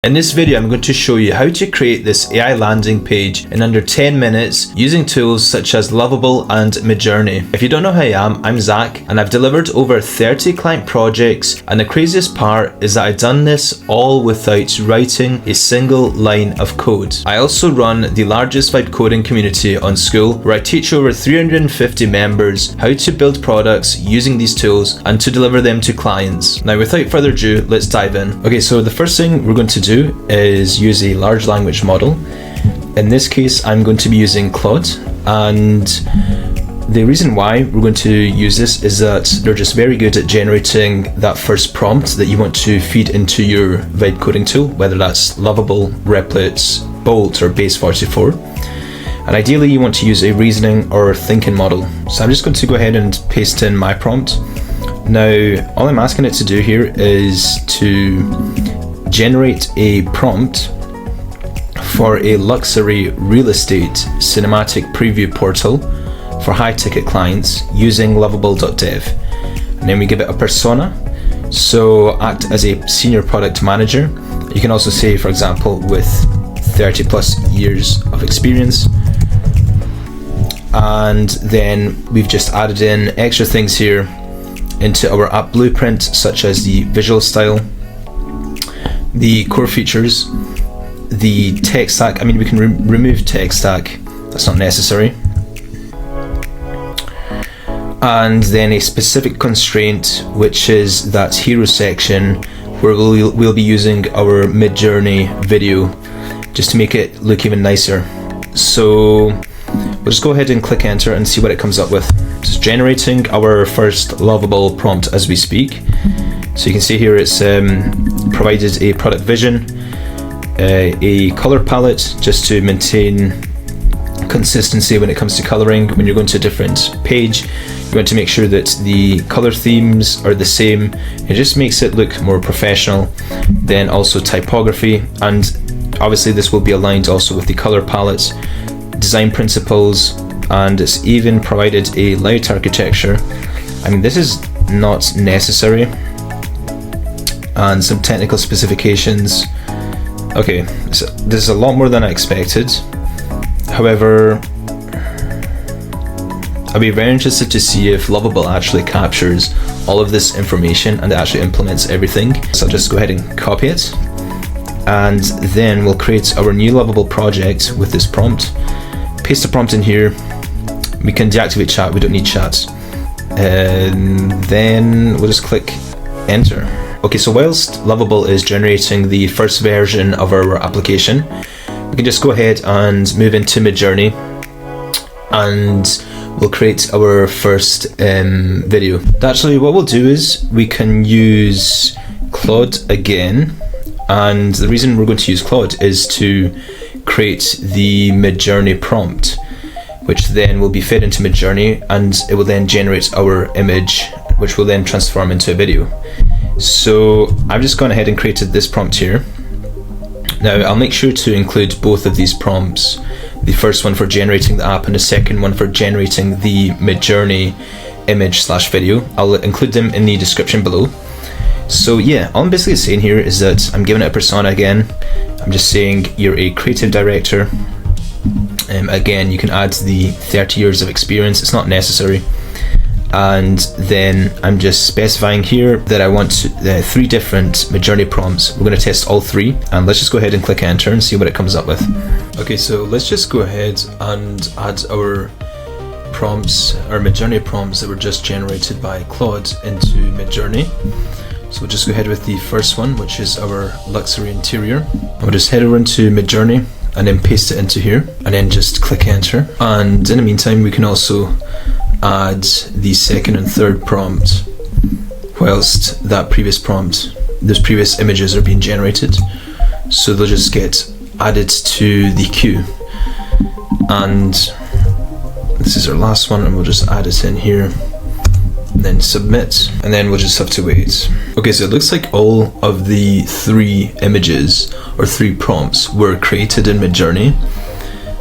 In this video, I'm going to show you how to create this AI landing page in under 10 minutes using tools such as Lovable and Midjourney. If you don't know who I am, I'm Zach, and I've delivered over 30 client projects, and the craziest part is that I've done this all without writing a single line of code. I also run the largest vibe coding community on School, where I teach over 350 members how to build products using these tools and to deliver them to clients. Now, without further ado, let's dive in. Okay, so the first thing we're going to do is use a large language model. In this case, I'm going to be using Claude, and the reason why we're going to use this is that they're just very good at generating that first prompt that you want to feed into your vibe coding tool, whether that's Lovable, Replit, Bolt, or Base 44. And ideally you want to use a reasoning or thinking model. So I'm just going to go ahead and paste in my prompt. Now, all I'm asking it to do here is to generate a prompt for a luxury real estate cinematic preview portal for high ticket clients using Lovable.dev. And then we give it a persona, so act as a senior product manager. You can also say, for example, with 30 plus years of experience. And then we've just added in extra things here into our app blueprint, such as the visual style, the core features, the tech stack. I mean, we can remove tech stack, that's not necessary. And then a specific constraint, which is that hero section where we'll be using our Midjourney video just to make it look even nicer. So we'll just go ahead and click enter and see what it comes up with. Just generating our first Lovable prompt as we speak. So you can see here it's provided a product vision, a color palette just to maintain consistency when it comes to coloring. When you're going to a different page, you want to make sure that the color themes are the same. It just makes it look more professional. Then also typography, and obviously this will be aligned also with the color palette, design principles, and it's even provided a layout architecture. I mean, this is not necessary. And some technical specifications. Okay, so this is a lot more than I expected. However, I'll be very interested to see if Lovable actually captures all of this information and it actually implements everything. So I'll just go ahead and copy it, and then we'll create our new Lovable project with this prompt. Paste the prompt in here. We can deactivate chat, we don't need chat. And then we'll just click enter. Okay, so whilst Lovable is generating the first version of our application, we can just go ahead and move into Midjourney, and we'll create our first video. Actually, what we'll do is we can use Claude again, and the reason we're going to use Claude is to create the Midjourney prompt, which then will be fed into Midjourney, and it will then generate our image, which will then transform into a video. So I've just gone ahead and created this prompt here. Now I'll make sure to include both of these prompts, the first one for generating the app and the second one for generating the Midjourney image / video. I'll include them in the description below. So yeah, all I'm basically saying here is that I'm giving it a persona again. I'm just saying you're a creative director. Again, you can add the 30 years of experience, it's not necessary. And then I'm just specifying here that I want 3 different Midjourney prompts. We're going to test all 3, and let's just go ahead and click enter and see what it comes up with. Okay, so let's just go ahead and add our prompts, our Midjourney prompts that were just generated by Claude into Midjourney. So we'll just go ahead with the first one, which is our luxury interior. We'll just head over into Midjourney and then paste it into here, and then just click enter. And in the meantime, we can also add the second and third prompt whilst that previous prompt, those previous images are being generated. So they'll just get added to the queue. And this is our last one, and we'll just add it in here, and then submit, and then we'll just have to wait. Okay, so it looks like all of the 3 images or 3 prompts were created in Midjourney.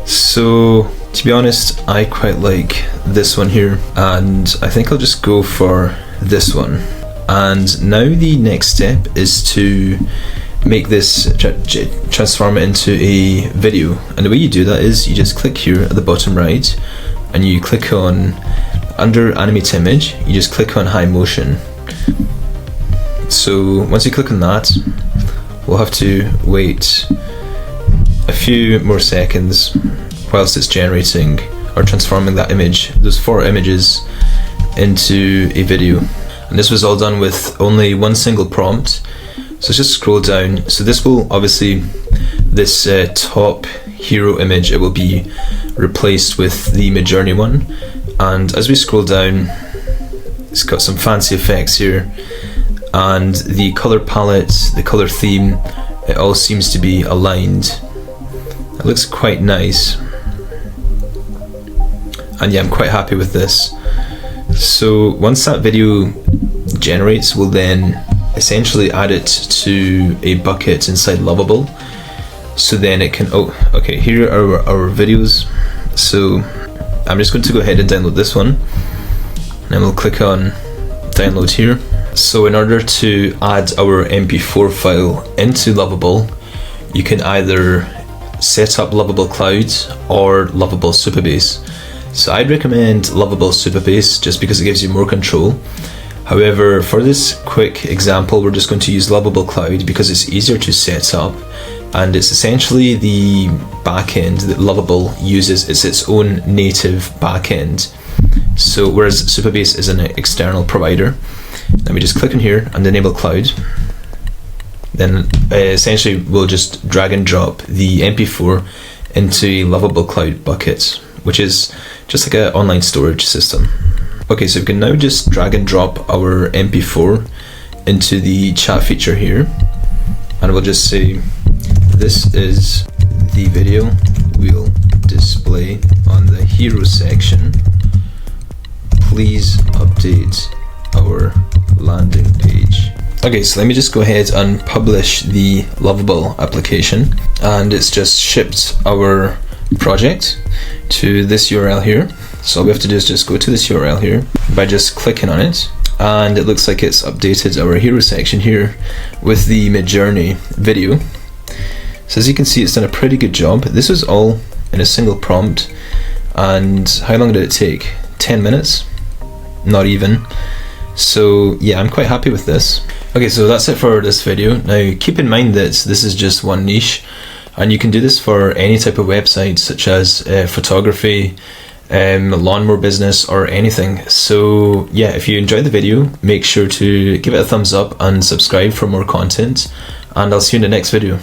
So to be honest, I quite like this one here, and I think I'll just go for this one. And now the next step is to make this, transform it into a video. And the way you do that is you just click here at the bottom right, and you click on, under animate image, you just click on high motion. So once you click on that, we'll have to wait a few more seconds whilst it's generating or transforming that image, those 4 images, into a video. And this was all done with only one single prompt. So let's just scroll down. So this will obviously, this top hero image, it will be replaced with the Midjourney one. And as we scroll down, it's got some fancy effects here, and the color palette, the color theme, it all seems to be aligned. It looks quite nice, and yeah, I'm quite happy with this. So once that video generates, we'll then essentially add it to a bucket inside Lovable. So then it can, oh, okay, here are our videos. So I'm just going to go ahead and download this one, and then we'll click on download here. So in order to add our MP4 file into Lovable, you can either set up Lovable Cloud or Lovable Supabase. So I'd recommend Lovable Supabase just because it gives you more control. However, for this quick example, we're just going to use Lovable Cloud because it's easier to set up, and it's essentially the backend that Lovable uses. It's its own native backend. So whereas Supabase is an external provider, let me just click on here and enable cloud. Then essentially we'll just drag and drop the MP4 into a Lovable Cloud bucket, which is just like an online storage system. Okay, so we can now just drag and drop our MP4 into the chat feature here, and we'll just say, this is the video we'll display on the hero section. Please update our landing page. Okay, so let me just go ahead and publish the Lovable application, and it's just shipped our project to this URL here. So all we have to do is just go to this URL here by just clicking on it, and it looks like it's updated our hero section here with the Midjourney video. So as you can see, it's done a pretty good job. This was all in a single prompt, and how long did it take? 10 minutes? Not even. So yeah, I'm quite happy with this. Okay, so that's it for this video. Now keep in mind that this is just one niche, and you can do this for any type of website, such as photography, lawnmower business, or anything. So yeah, if you enjoyed the video, make sure to give it a thumbs up and subscribe for more content, and I'll see you in the next video.